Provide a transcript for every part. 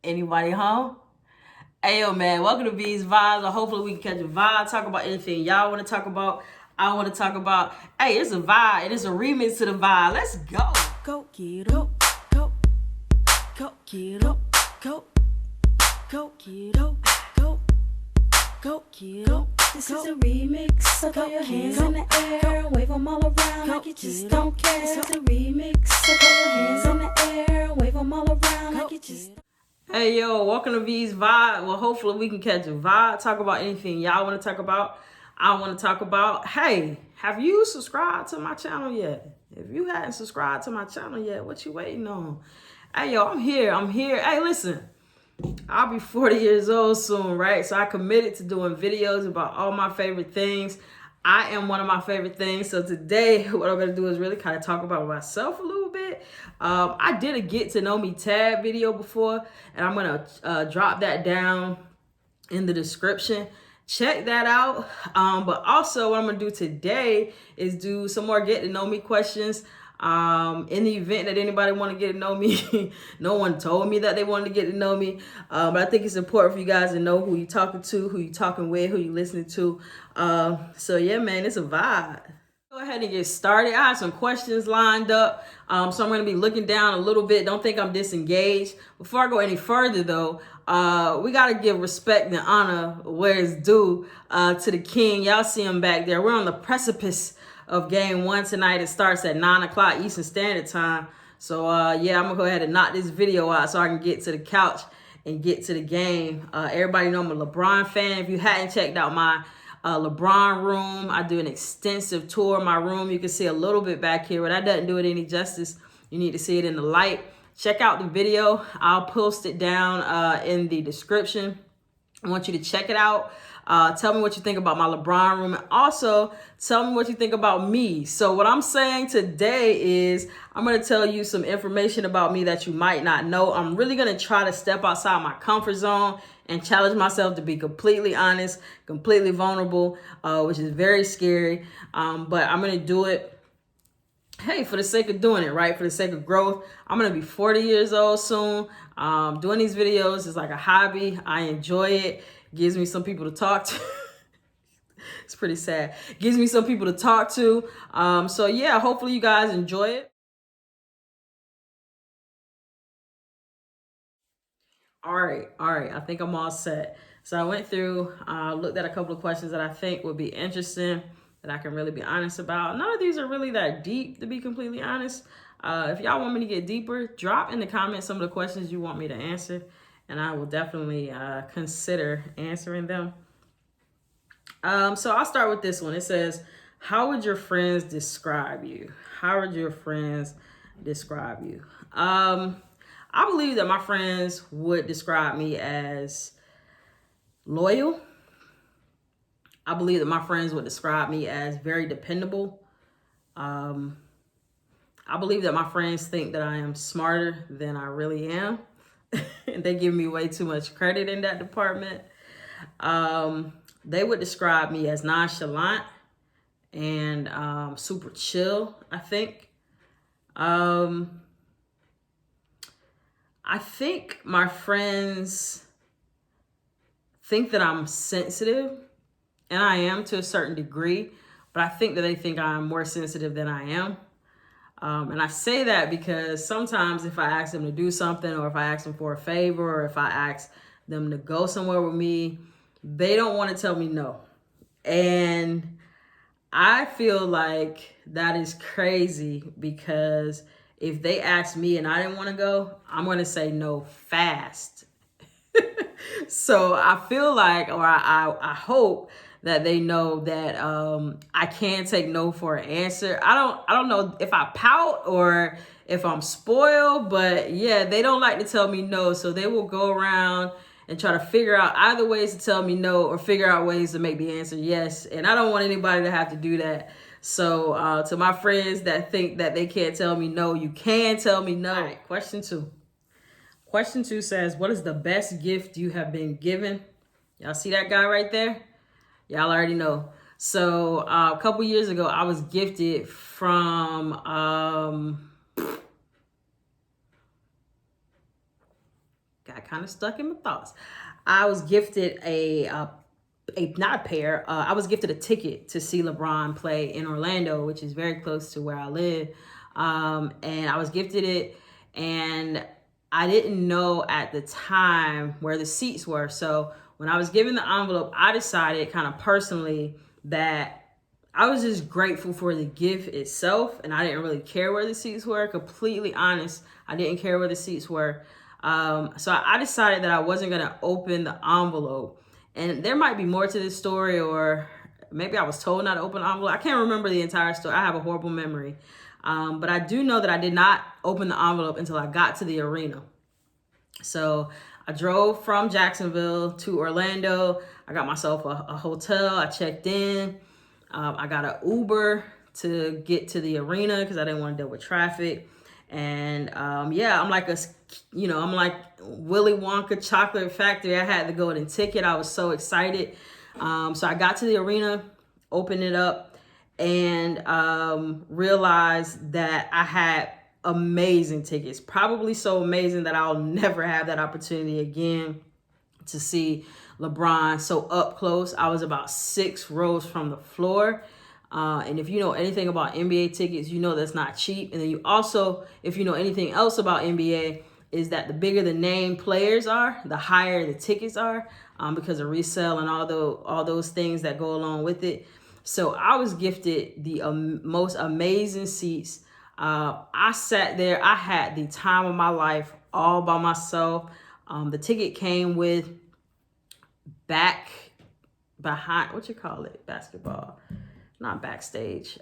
Anybody home? Hey, yo, man, welcome to V's Vibes. Or hopefully we can catch a vibe, talk about anything y'all want to talk about. I want to talk about, hey, it's a vibe. It is a remix to the vibe. Let's go. Go get up, go get up, go get up, go get up. This is a remix, so throw your hands in the air, wave them all around like you just don't care. This is a remix, so throw your hands in the air, wave them all around like you just. Hey, yo, welcome to V's Vibe. Well, hopefully we can catch a vibe, talk about anything y'all want to talk about. I want to talk about, hey, have you subscribed to my channel yet? If you hadn't subscribed to my channel yet, what you waiting on? Hey, yo, I'm here. Hey, listen, I'll be 40 years old soon, right? So I committed to doing videos about all my favorite things. I am one of my favorite things. So today, what I'm going to do is really kind of talk about myself a little bit. I did a get to know me tab video before, and I'm going to drop that down in the description. Check that out. But also what I'm going to do today is do some more get to know me questions. In the event that anybody want to get to know me, no one told me that they wanted to get to know me. But I think it's important for you guys to know who you're talking to, who you're talking with, who you're listening to. So yeah, man, it's a vibe. Go ahead and get started. I have some questions lined up. So I'm going to be looking down a little bit. Don't think I'm disengaged. Before I go any further though, we got to give respect and honor where it's due, to the king. Y'all see him back there. We're on the precipice of game one tonight. It starts at 9 o'clock Eastern Standard Time. So yeah, I'm gonna go ahead and knock this video out so I can get to the couch and get to the game. Everybody know I'm a LeBron fan. If you hadn't checked out my LeBron room, I do an extensive tour of my room. You can see a little bit back here, but that doesn't do it any justice. You need to see it in the light. Check out the video. I'll post it down in the description. I want you to check it out. Tell me what you think about my LeBron room. And also, tell me what you think about me. So what I'm saying today is I'm going to tell you some information about me that you might not know. I'm really going to try to step outside my comfort zone and challenge myself to be completely honest, completely vulnerable, which is very scary. But I'm going to do it, hey, for the sake of doing it, right? For the sake of growth. I'm going to be 40 years old soon. Doing these videos is like a hobby. I enjoy it. Gives me some people to talk to. It's pretty sad. Gives me some people to talk to. So yeah, hopefully you guys enjoy it. All right. I think I'm all set. So I went through, looked at a couple of questions that I think would be interesting, that I can really be honest about. None of these are really that deep, to be completely honest. If y'all want me to get deeper, drop in the comments some of the questions you want me to answer, and I will definitely consider answering them. So I'll start with this one. It says, how would your friends describe you? How would your friends describe you? I believe that my friends would describe me as loyal. I believe that my friends would describe me as very dependable. I believe that my friends think that I am smarter than I really am. They give me way too much credit in that department. They would describe me as nonchalant and super chill, I think. I think my friends think that I'm sensitive, and I am to a certain degree, but I think that they think I'm more sensitive than I am. And I say that because sometimes if I ask them to do something, or if I ask them for a favor, or if I ask them to go somewhere with me, they don't want to tell me no. And I feel like that is crazy, because if they ask me and I didn't want to go, I'm going to say no fast. So I feel like, or I hope that they know that I can take no for an answer. I don't know if I pout or if I'm spoiled, but yeah, they don't like to tell me no. So they will go around and try to figure out either ways to tell me no, or figure out ways to make the answer yes. And I don't want anybody to have to do that. So to my friends that think that they can't tell me no, you can tell me no. All right, question 2. Question 2 says, what is the best gift you have been given? Y'all see that guy right there? Y'all already know. So a couple years ago, I was gifted from got kind of stuck in my thoughts. I was gifted not a pair. I was gifted a ticket to see LeBron play in Orlando, which is very close to where I live. And I was gifted it, and I didn't know at the time where the seats were. So when I was given the envelope, I decided kind of personally that I was just grateful for the gift itself, and I didn't really care where the seats were. Completely honest, I didn't care where the seats were. So I decided that I wasn't going to open the envelope. And there might be more to this story, or maybe I was told not to open the envelope. I can't remember the entire story. I have a horrible memory. But I do know that I did not open the envelope until I got to the arena. So I drove from Jacksonville to Orlando. I got myself a hotel. I checked in. I got an Uber to get to the arena because I didn't want to deal with traffic. And I'm like I'm like Willy Wonka chocolate factory. I had the golden ticket. I was so excited. So I got to the arena, opened it up, and realized that I had amazing tickets. Probably so amazing that I'll never have that opportunity again to see LeBron so up close. I was about 6 rows from the floor. And if you know anything about NBA tickets, you know that's not cheap. And then you also, if you know anything else about NBA, is that the bigger the name players are, the higher the tickets are, because of resale and all those things that go along with it. So I was gifted the most amazing seats. I sat there. I had the time of my life all by myself. The ticket came with basketball. Not Backstage.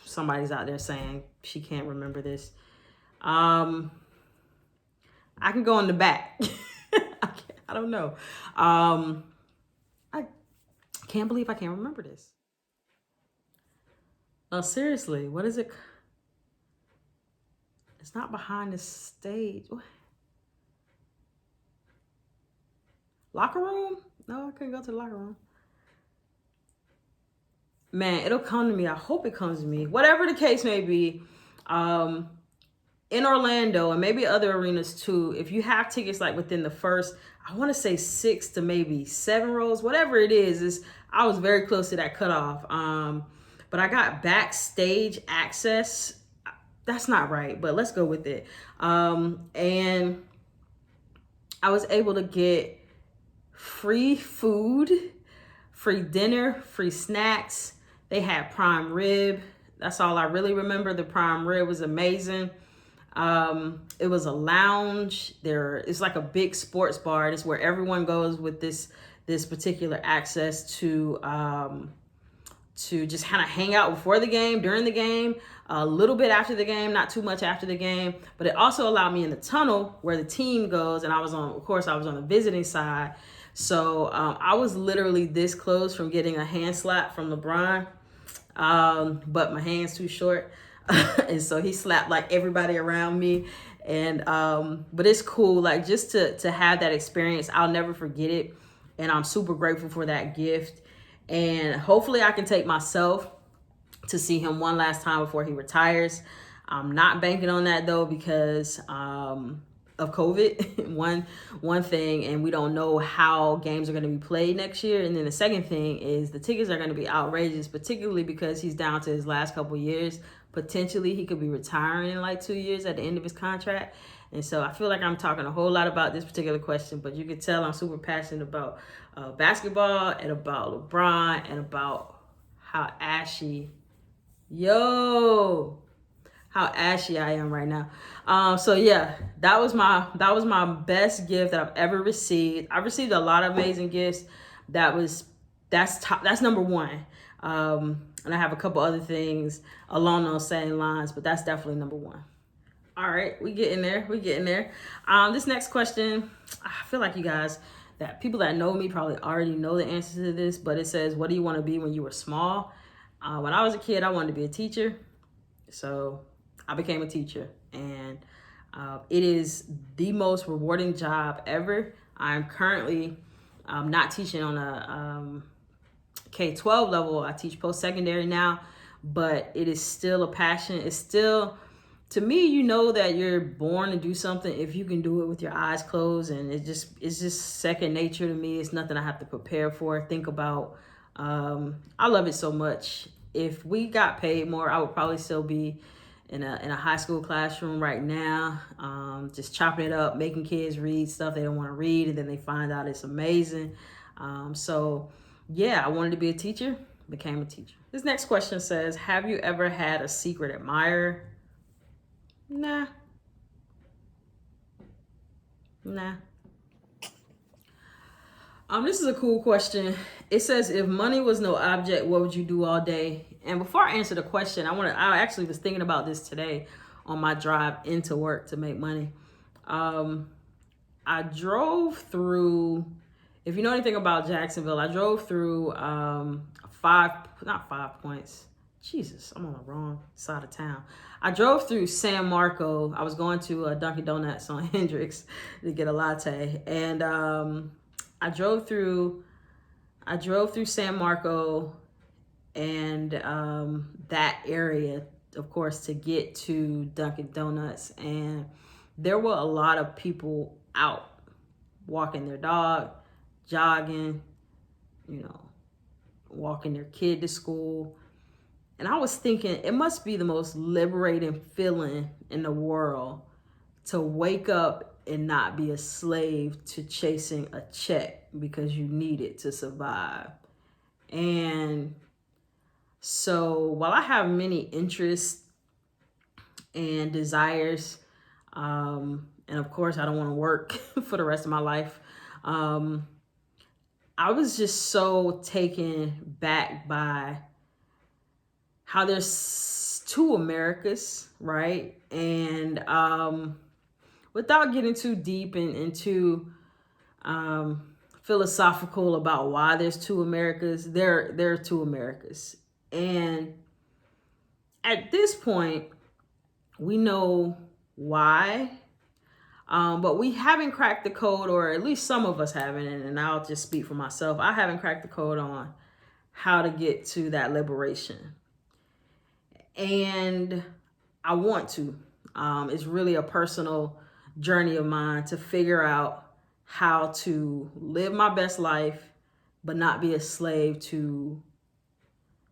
Somebody's out there saying she can't remember this. I can go in the back. I don't know. I can't believe I can't remember this. No, seriously, what is it? It's not behind the stage. What? Locker room? No, I couldn't go to the locker room. Man, it'll come to me. I hope it comes to me. Whatever the case may be, in Orlando and maybe other arenas too, if you have tickets like within the first, I want to say 6 to maybe 7 rows, whatever it is I was very close to that cutoff. But I got backstage access. That's not right, but let's go with it. And I was able to get free food, free dinner, free snacks. They had prime rib. That's all I really remember. The prime rib was amazing. It was a lounge. It's like a big sports bar. It's where everyone goes with this particular access to just kind of hang out before the game, during the game, a little bit after the game, not too much after the game. But it also allowed me in the tunnel where the team goes, and I was on the visiting side. So I was literally this close from getting a hand slap from LeBron, but my hand's too short. And so he slapped like everybody around me. And but it's cool, like just to have that experience. I'll never forget it. And I'm super grateful for that gift. And hopefully I can take myself to see him one last time before he retires. I'm not banking on that though, because of COVID, one thing, and we don't know how games are going to be played next year. And then the second thing is the tickets are going to be outrageous, particularly because he's down to his last couple years. Potentially he could be retiring in like 2 years at the end of his contract. And so I feel like I'm talking a whole lot about this particular question, but you can tell I'm super passionate about basketball and about LeBron and about how ashy I am right now. So yeah, that was my best gift that I've ever received. I've received a lot of amazing gifts. That's number one. And I have a couple other things along those same lines, but that's definitely number one. All right, we getting there. This next question, I feel like you guys, that people that know me probably already know the answer to this, but it says, what do you want to be when you were small? When I was a kid, I wanted to be a teacher. So I became a teacher, and it is the most rewarding job ever. I'm currently not teaching on a K-12 level. I teach post-secondary now, but it is still a passion. It's still to me, you know that you're born to do something if you can do it with your eyes closed, and it's just second nature to me. It's nothing I have to prepare for, think about. I love it so much. If we got paid more, I would probably still be in a high school classroom right now, just chopping it up, making kids read stuff they don't want to read, and then they find out it's amazing. So yeah, I wanted to be a teacher, became a teacher. This next question says, have you ever had a secret admirer? Nah. This is a cool question. It says, if money was no object, what would you do all day? And before I answer the question, I actually was thinking about this today on my drive into work to make money. I drove through, if you know anything about Jacksonville, I drove through not 5 points. Jesus, I'm on the wrong side of town. I drove through San Marco. I was going to Dunkin' Donuts on Hendricks to get a latte, and I drove through San Marco and that area, of course, to get to Dunkin' Donuts, and there were a lot of people out walking their dog, jogging, walking their kid to school. And I was thinking, it must be the most liberating feeling in the world to wake up and not be a slave to chasing a check because you need it to survive. And so while I have many interests and desires, and of course I don't want to work for the rest of my life, I was just so taken back by how there's two Americas, right? And without getting too deep and too philosophical about why there's two Americas, there are two Americas. And at this point, we know why, but we haven't cracked the code, or at least some of us haven't, and I'll just speak for myself. I haven't cracked the code on how to get to that liberation. And I want to. It's really a personal journey of mine to figure out how to live my best life, but not be a slave to,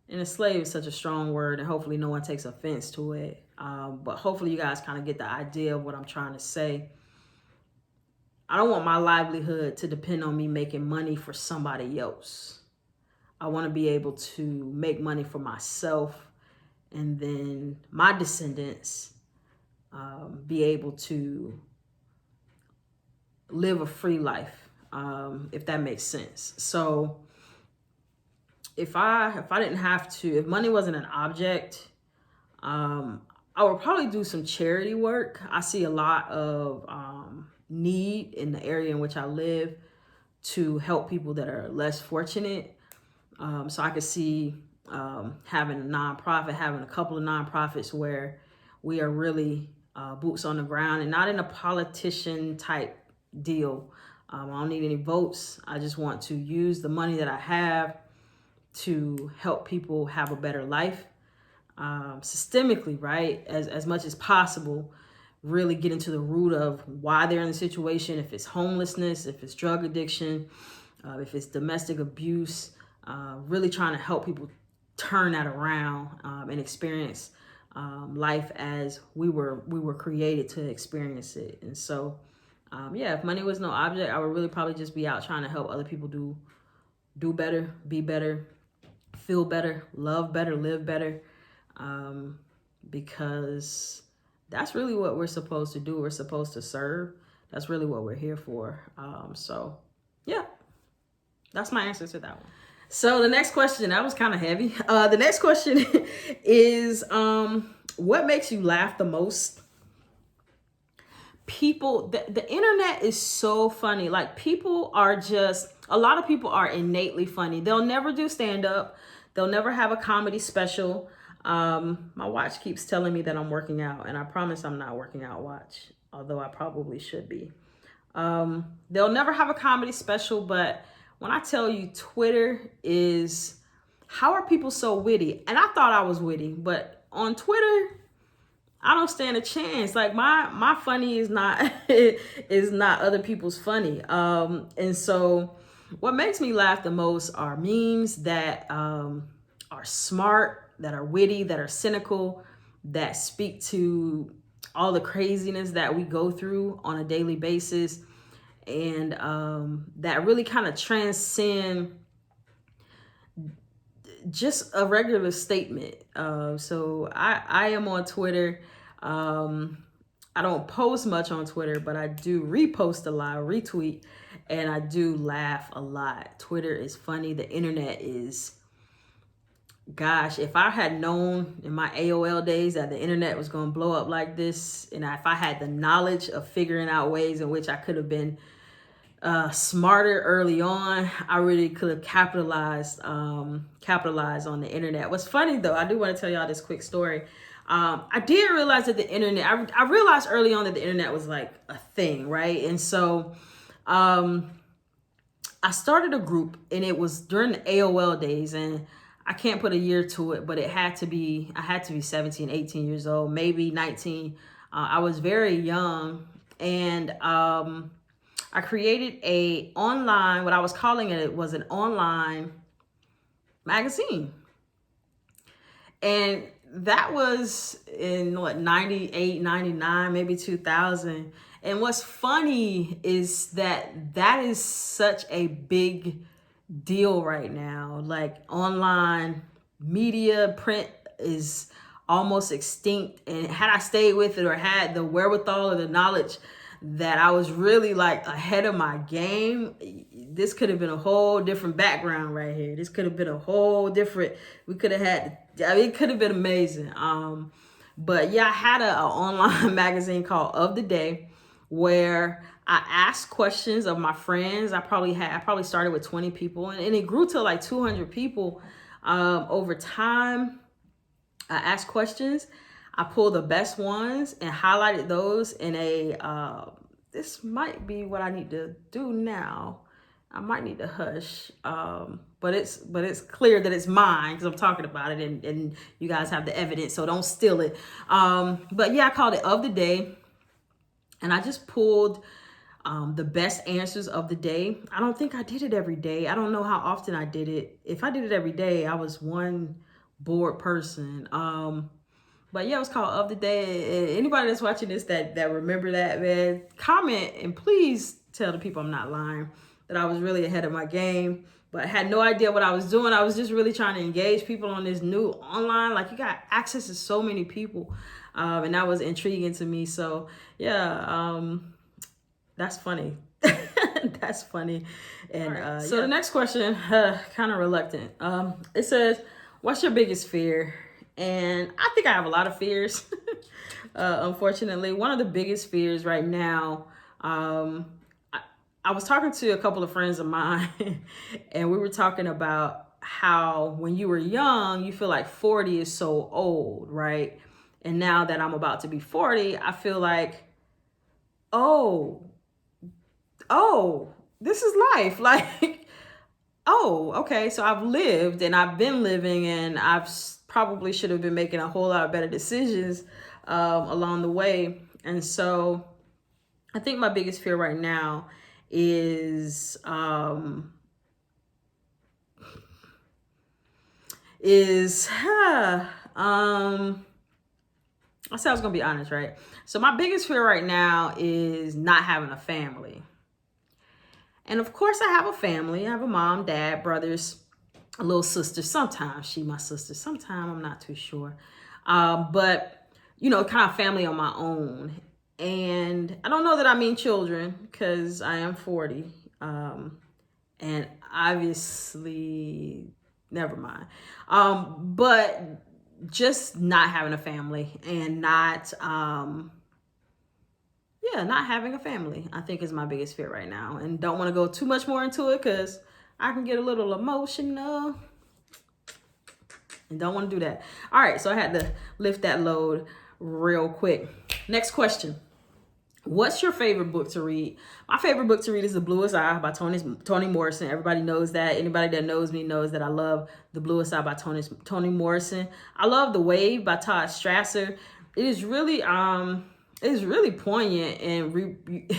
and a slave is such a strong word, and hopefully no one takes offense to it. But hopefully you guys kind of get the idea of what I'm trying to say. I don't want my livelihood to depend on me making money for somebody else. I want to be able to make money for myself, and then my descendants be able to live a free life, if that makes sense. So if money wasn't an object, I would probably do some charity work. I see a lot of need in the area in which I live to help people that are less fortunate. So I could see having a nonprofit, having a couple of nonprofits where we are really boots on the ground and not in a politician type deal. I don't need any votes. I just want to use the money that I have to help people have a better life, systemically, right? As much as possible, really get into the root of why they're in the situation. If it's homelessness, if it's drug addiction, if it's domestic abuse, really trying to help people turn that around and experience life as we were created to experience it. And so, if money was no object, I would really probably just be out trying to help other people do better, be better, feel better, love better, live better, because that's really what we're supposed to do. We're supposed to serve. That's really what we're here for. That's my answer to that one. So the next question, that was kind of heavy. The next question is, what makes you laugh the most? People, the internet is so funny. Like, a lot of people are innately funny. They'll never do stand-up. They'll never have a comedy special. My watch keeps telling me that I'm working out, and I promise I'm not working out, watch, although I probably should be. They'll never have a comedy special, but when I tell you Twitter is, how are people so witty? And I thought I was witty, but on Twitter, I don't stand a chance. Like my funny is not is not other people's funny. And so what makes me laugh the most are memes that are smart, that are witty, that are cynical, that speak to all the craziness that we go through on a daily basis, and that really kind of transcend just a regular statement. So I am on Twitter. I don't post much on Twitter, but I do repost a lot, retweet, and I do laugh a lot. Twitter is funny. The internet is, gosh, if I had known in my AOL days that the internet was going to blow up like this, and if I had the knowledge of figuring out ways in which I could have been smarter early on, I really could have capitalized on the internet. What's funny though, I do want to tell y'all this quick story. I did realize that the internet, I realized early on that the internet was like a thing, right? And so I started a group, and it was during the AOL days, and I can't put a year to it, but I had to be 17, 18 years old, maybe 19. I was very young, and I created what I was calling it was an online magazine. And that was in 98, 99, maybe 2000. And what's funny is that is such a big deal right now. Like online media, print is almost extinct. And had I stayed with it, or had the wherewithal or the knowledge that I was really like ahead of my game, this could have been a whole different background right here. This could have been a whole different, we could have had, it could have been amazing. But yeah, I had a online magazine called Of the Day, where I asked questions of my friends. I probably started with 20 people, and it grew to like 200 people over time. I asked questions. I pulled the best ones and highlighted those in this might be what I need to do now. I might need to hush, but it's clear that it's mine because I'm talking about it, and you guys have the evidence, so don't steal it. But yeah, I called it Of the Day, and I just pulled the best answers of the day. I don't think I did it every day. I don't know how often I did it. If I did it every day, I was one bored person. But yeah, it was called Of the Day. Anybody that's watching this that remember that, man, comment, and please tell the people I'm not lying, that I was really ahead of my game, but I had no idea what I was doing. I was just really trying to engage people on this new online. Like, you got access to so many people, and that was intriguing to me. So yeah, that's funny. That's funny. And right. So the next question, kind of reluctant. It says, what's your biggest fear? And I think I have a lot of fears. Unfortunately, one of the biggest fears right now, I was talking to a couple of friends of mine, and we were talking about how when you were young, you feel like 40 is so old, right? And now that I'm about to be 40, I feel like, oh, this is life. Like, oh, okay, so I've lived, and I've been living, and I've probably should have been making a whole lot of better decisions along the way. And so I think my biggest fear right now is I said I was gonna be honest, right? So my biggest fear right now is not having a family. And of course I have a family. I have a mom, dad, brothers, a little sister. Sometimes she my sister, sometimes I'm not too sure. But you know, kind of family on my own. And I don't know that I mean children, because I am 40. And obviously, never mind. But just not having a family, and not having a family, I think is my biggest fear right now. And don't want to go too much more into it, because I can get a little emotional and don't want to do that. All right, so I had to lift that load real quick. Next question. What's your favorite book to read? My favorite book to read is The Bluest Eye by Toni Morrison. Everybody knows that. Anybody that knows me knows that I love The Bluest Eye by Toni Morrison. I love The Wave by Todd Strasser. really poignant, and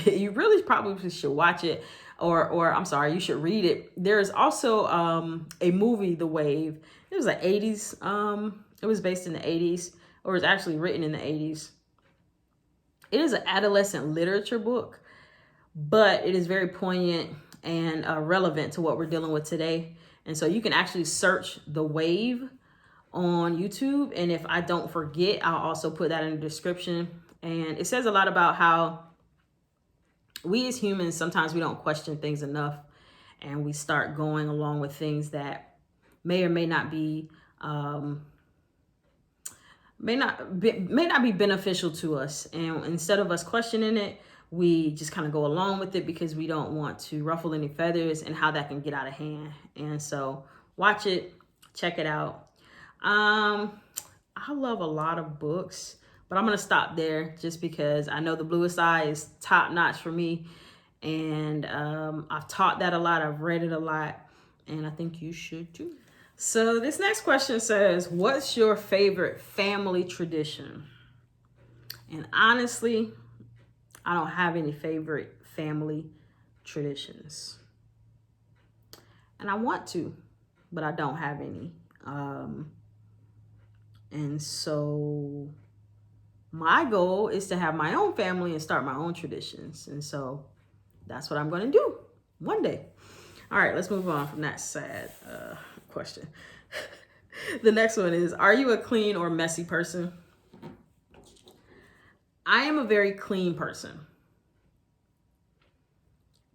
you really probably should watch it, or I'm sorry, you should read it. There's also a movie, The Wave. It was the 80s. It was based in the 80s, or it was actually written in the 80s. It is an adolescent literature book, but it is very poignant and relevant to what we're dealing with today. And so you can actually search The Wave on YouTube. And if I don't forget, I'll also put that in the description. And it says a lot about how we as humans, sometimes we don't question things enough, and we start going along with things that may or may not be may not be beneficial to us. And instead of us questioning it, we just kind of go along with it because we don't want to ruffle any feathers, and how that can get out of hand. And so watch it, check it out. I love a lot of books, but I'm going to stop there just because I know The Bluest Eye is top notch for me. And I've taught that a lot. I've read it a lot, and I think you should too. So this next question says, what's your favorite family tradition? And honestly, I don't have any favorite family traditions. And I want to, but I don't have any. And so my goal is to have my own family and start my own traditions. And so that's what I'm going to do one day. All right, let's move on from that sad question. The next one is, are you a clean or messy person? I am a very clean person,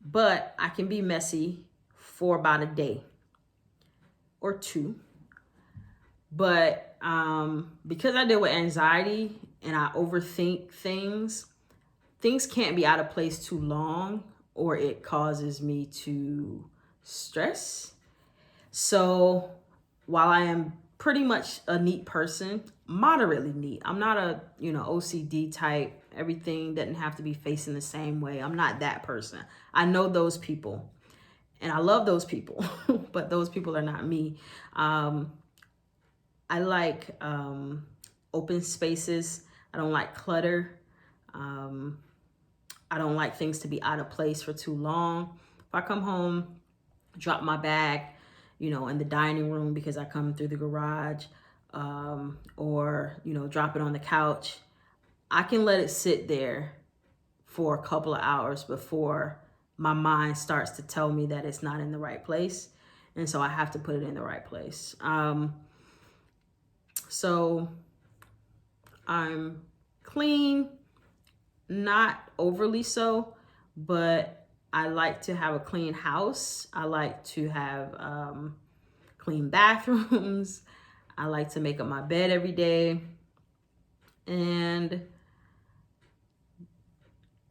but I can be messy for about a day or two. But because I deal with anxiety and I overthink things can't be out of place too long, or it causes me to stress. So while I am pretty much a neat person, moderately neat, I'm not a, OCD type. Everything doesn't have to be facing the same way. I'm not that person. I know those people and I love those people, but those people are not me. I like open spaces. I don't like clutter. I don't like things to be out of place for too long. If I come home, drop my bag, in the dining room because I come through the garage, or, drop it on the couch, I can let it sit there for a couple of hours before my mind starts to tell me that it's not in the right place. And so I have to put it in the right place. So I'm clean, not overly so, but I like to have a clean house. I like to have clean bathrooms. I like to make up my bed every day. And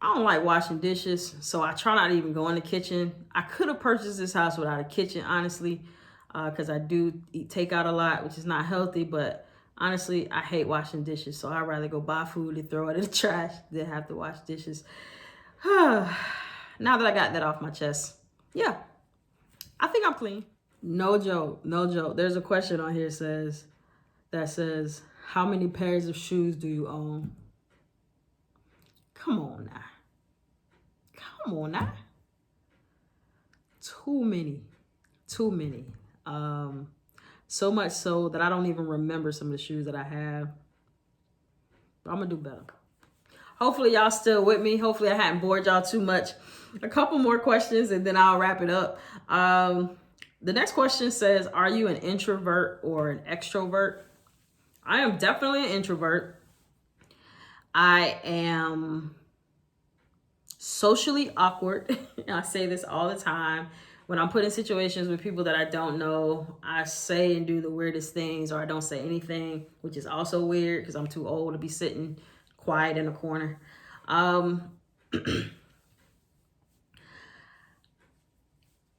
I don't like washing dishes, so I try not to even go in the kitchen. I could have purchased this house without a kitchen, honestly, because I do eat takeout a lot, which is not healthy, but honestly, I hate washing dishes, so I'd rather go buy food and throw it in the trash than have to wash dishes. Now that I got that off my chest, yeah, I think I'm clean. No joke, no joke. There's a question on here that says, how many pairs of shoes do you own? Come on now. Come on now. Too many. So much so that I don't even remember some of the shoes that I have. But I'm gonna do better. Hopefully y'all still with me. Hopefully I hadn't bored y'all too much. A couple more questions and then I'll wrap it up. The next question says, are you an introvert or an extrovert? I am definitely an introvert. I am socially awkward. I say this all the time. When I'm put in situations with people that I don't know, I say and do the weirdest things, or I don't say anything, which is also weird because I'm too old to be sitting quiet in a corner.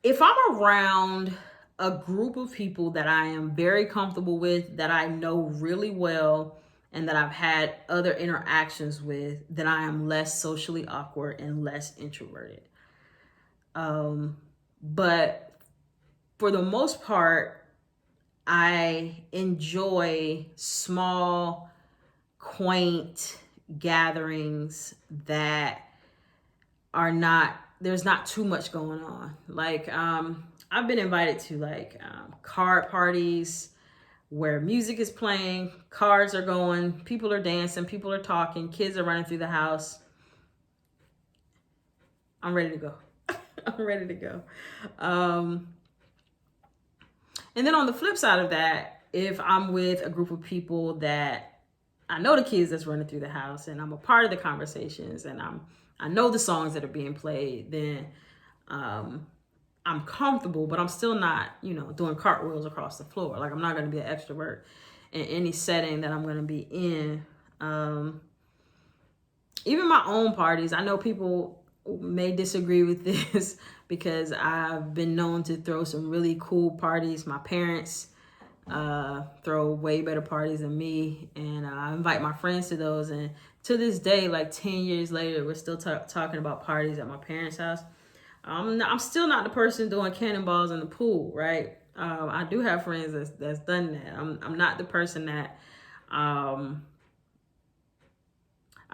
If I'm around a group of people that I am very comfortable with, that I know really well, and that I've had other interactions with, then I am less socially awkward and less introverted. But for the most part, I enjoy small, quaint gatherings that are not, there's not too much going on. Like, I've been invited to like card parties where music is playing, cards are going, people are dancing, people are talking, kids are running through the house. I'm ready to go. I'm ready to go. And then on the flip side of that, if I'm with a group of people that I know the kids that's running through the house and I'm a part of the conversations and I know the songs that are being played, then I'm comfortable, but I'm still not, doing cartwheels across the floor. Like, I'm not going to be an extrovert in any setting that I'm going to be in. Even my own parties, I know people may disagree with this because I've been known to throw some really cool parties. My parents throw way better parties than me, and I invite my friends to those. And to this day, like 10 years later, we're still talking about parties at my parents' house. I'm still not the person doing cannonballs in the pool, right? I do have friends that's done that. I'm not the person that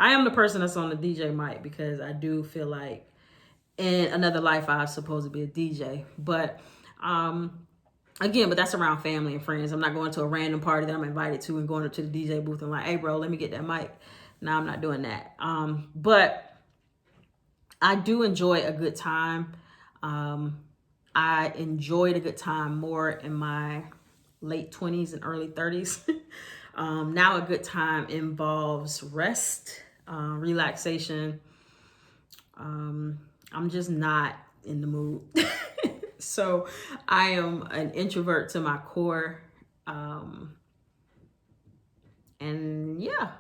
I am the person that's on the DJ mic, because I do feel like in another life I was supposed to be a DJ. But again, but that's around family and friends. I'm not going to a random party that I'm invited to and going up to the DJ booth and like, hey bro, let me get that mic. No, I'm not doing that. But I do enjoy a good time. I enjoyed a good time more in my late 20s and early 30s. Now a good time involves rest, relaxation. I'm just not in the mood. So I am an introvert to my core. And yeah.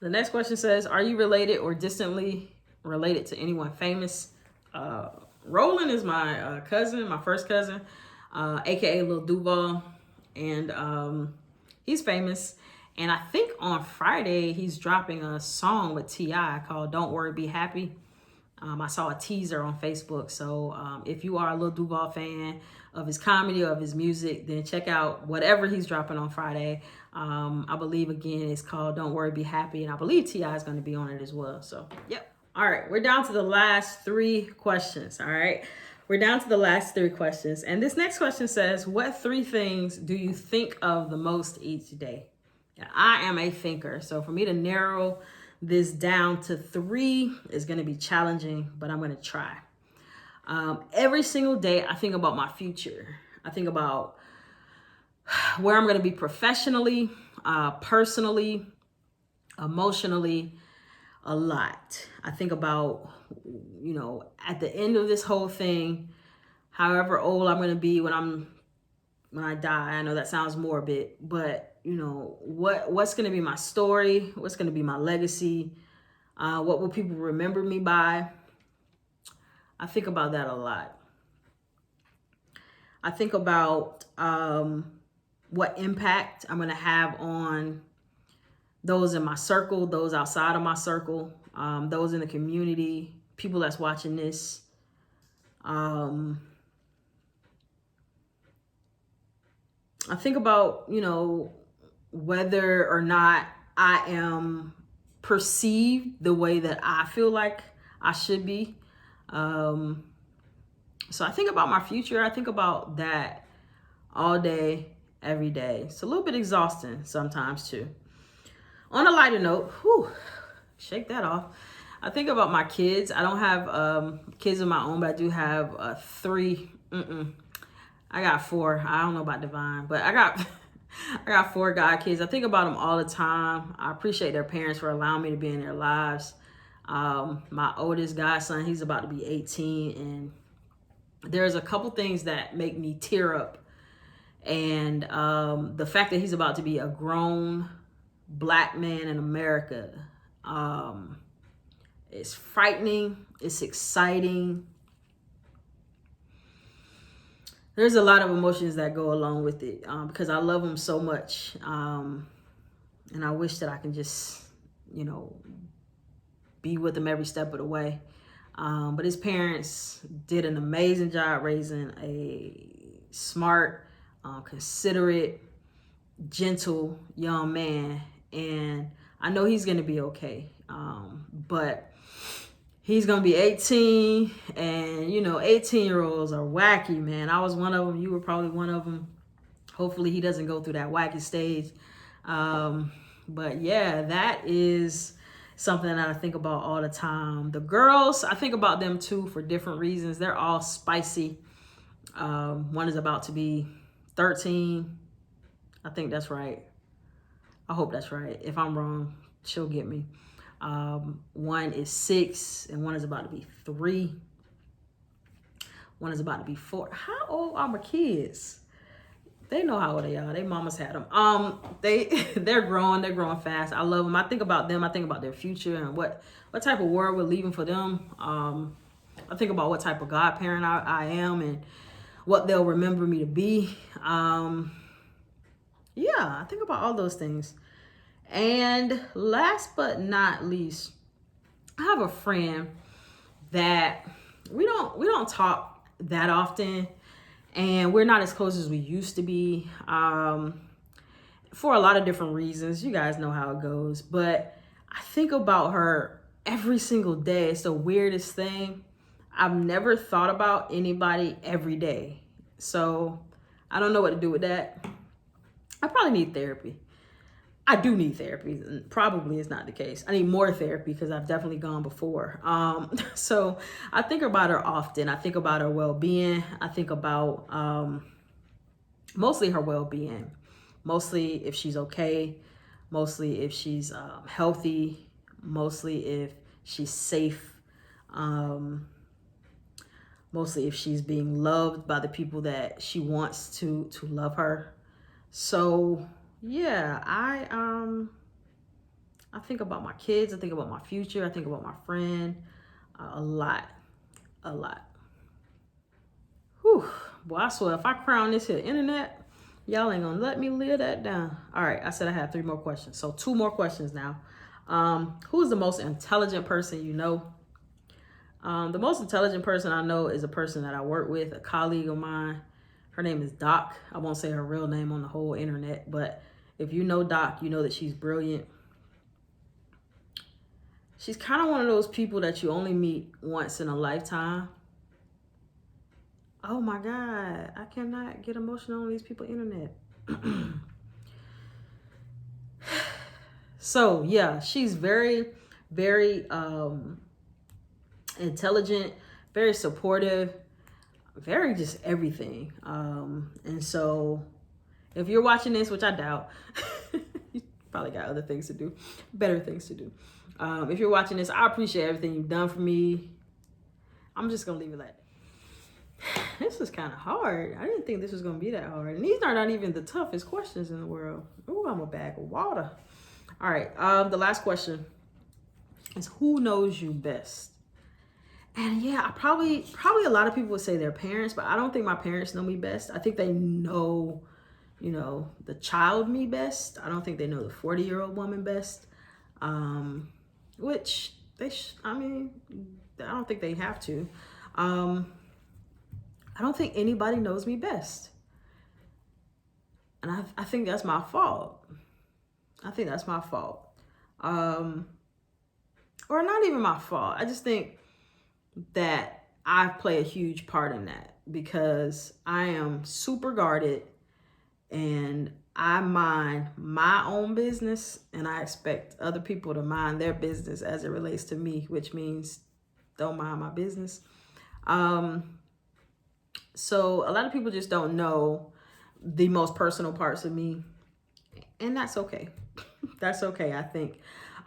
The next question says, are you related or distantly related to anyone famous? Roland is my cousin, my first cousin, aka Lil Duval. And he's famous. And I think on Friday, he's dropping a song with T.I. called Don't Worry, Be Happy. I saw a teaser on Facebook. So if you are a Lil Duval fan of his comedy or of his music, then check out whatever he's dropping on Friday. I believe, again, it's called Don't Worry, Be Happy. And I believe T.I. is going to be on it as well. So, yep. All right. We're down to the last 3 questions. All right. We're down to the last 3 questions. And this next question says, what 3 things do you think of the most each day? Now, I am a thinker. So for me to narrow this down to 3 is going to be challenging, but I'm going to try. Every single day, I think about my future. I think about where I'm going to be professionally, personally, emotionally, a lot. I think about, at the end of this whole thing, however old I'm going to be when I die. I know that sounds morbid, but what's going to be my story? What's going to be my legacy? What will people remember me by? I think about that a lot. I think about what impact I'm going to have on those in my circle, those outside of my circle, those in the community, people that's watching this. I think about, whether or not I am perceived the way that I feel like I should be. So I think about my future. I think about that all day, every day. It's a little bit exhausting sometimes too. On a lighter note, shake that off. I think about my kids. I don't have kids of my own, but I do have 3. I got 4. I don't know about Divine, but I got 4 god kids. I think about them all the time. I appreciate their parents for allowing me to be in their lives. My oldest godson, he's about to be 18, and there's a couple things that make me tear up. And the fact that he's about to be a grown Black man in America, it's frightening. It's exciting. There's a lot of emotions that go along with it because I love him so much. And I wish that I can just, be with him every step of the way. But his parents did an amazing job raising a smart, considerate, gentle young man, and I know he's gonna be okay. But he's gonna be 18, and 18-year-olds are wacky, man. I was one of them. You were probably one of them. Hopefully, he doesn't go through that wacky stage. But yeah, that is something that I think about all the time. The girls, I think about them too for different reasons. They're all spicy. One is about to be 13. I think that's right. I hope that's right. If I'm wrong, she'll get me. One is 6, and one is about to be 3. One is about to be 4. How old are my kids? They know how old they are. They mamas had them. They're growing fast. I love them. I think about them. I think about their future and what type of world we're leaving for them. I think about what type of godparent I am and what they'll remember me to be. Yeah, I think about all those things. And last but not least, I have a friend that we don't talk that often, and we're not as close as we used to be, for a lot of different reasons. You guys know how it goes, but I think about her every single day. It's the weirdest thing. I've never thought about anybody every day, so I don't know what to do with that. I probably need therapy. I do need therapy. Probably is not the case. I need more therapy because I've definitely gone before. So I think about her often. I think about her well-being. I think about mostly her well-being. Mostly if she's okay. Mostly if she's healthy. Mostly if she's safe. Mostly if she's being loved by the people that she wants to love her. So yeah, I think about my kids. I think about my future. I think about my friend a lot. Whew. Boy, I swear, if I crown this here internet, y'all ain't gonna let me live that down. All right, I said I had 3 more questions. So 2 more questions now. Who's the most intelligent person you know? The most intelligent person I know is a person that I work with, a colleague of mine. Her name is Doc. I won't say her real name on the whole internet, but if you know Doc, you know that she's brilliant. She's kind of one of those people that you only meet once in a lifetime. Oh my God, I cannot get emotional on these people internet. So yeah, she's very, very intelligent, very supportive, very just everything. And so if you're watching this, which I doubt, you probably got other things to do, better things to do. If you're watching this, I appreciate everything you've done for me. I'm just gonna leave it like that. This is kind of hard. I didn't think this was gonna be that hard. And these are not even the toughest questions in the world. Oh, I'm a bag of water. All right, the last question is, who knows you best? And yeah, I probably a lot of people would say their parents, but I don't think my parents know me best. I think they know, the child me best. I don't think they know the 40-year-old woman best. Which I don't think they have to. I don't think anybody knows me best. And I think that's my fault. Or not even my fault. I just think that I play a huge part in that because I am super guarded and I mind my own business and I expect other people to mind their business as it relates to me, which means don't mind my business. So a lot of people just don't know the most personal parts of me, and that's okay. That's okay, I think.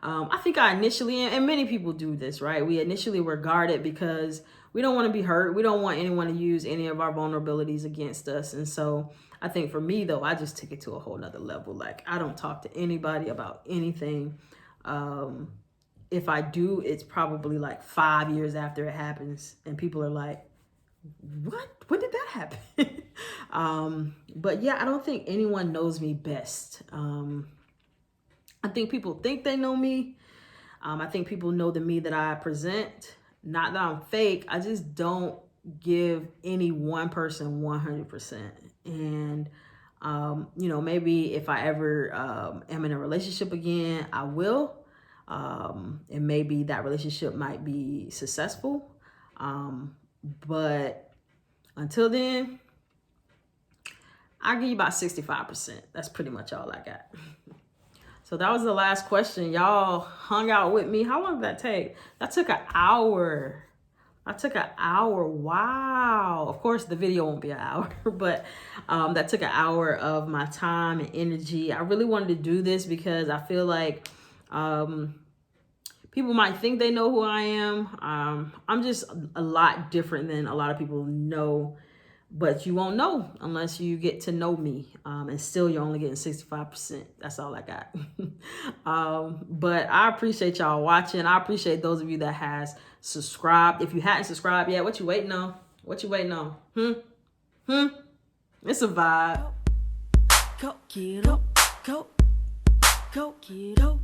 I think I initially, and many people do this, right? We initially were guarded because we don't want to be hurt. We don't want anyone to use any of our vulnerabilities against us. And so I think for me, though, I just took it to a whole nother level. Like, I don't talk to anybody about anything. If I do, it's probably like 5 years after it happens. And people are like, what? When did that happen? But yeah, I don't think anyone knows me best. I think people think they know me. I think people know the me that I present. Not that I'm fake. I just don't give any one person 100%. And You know, maybe if I ever am in a relationship again, I will. And maybe that relationship might be successful. But until then, I'll give you about 65%. That's pretty much all I got. So that was the last question. Y'all hung out with me. How long did that take? That took an hour. Wow. Of course, the video won't be an hour, but that took an hour of my time and energy. I really wanted to do this because I feel like people might think they know who I am. I'm just a lot different than a lot of people know, but you won't know unless you get to know me. And still, you're only getting 65%. That's all I got. But I appreciate y'all watching. I appreciate those of you that has subscribed. If you hadn't subscribed yet, what you waiting on? It's a vibe. Go, get up, go, get up,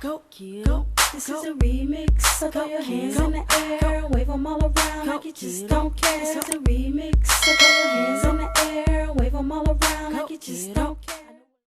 go, get up. This is a remix, so throw your hands in the air, wave them all around like you just don't care. This is a remix, so throw your hands in the air, wave them all around like you just don't care.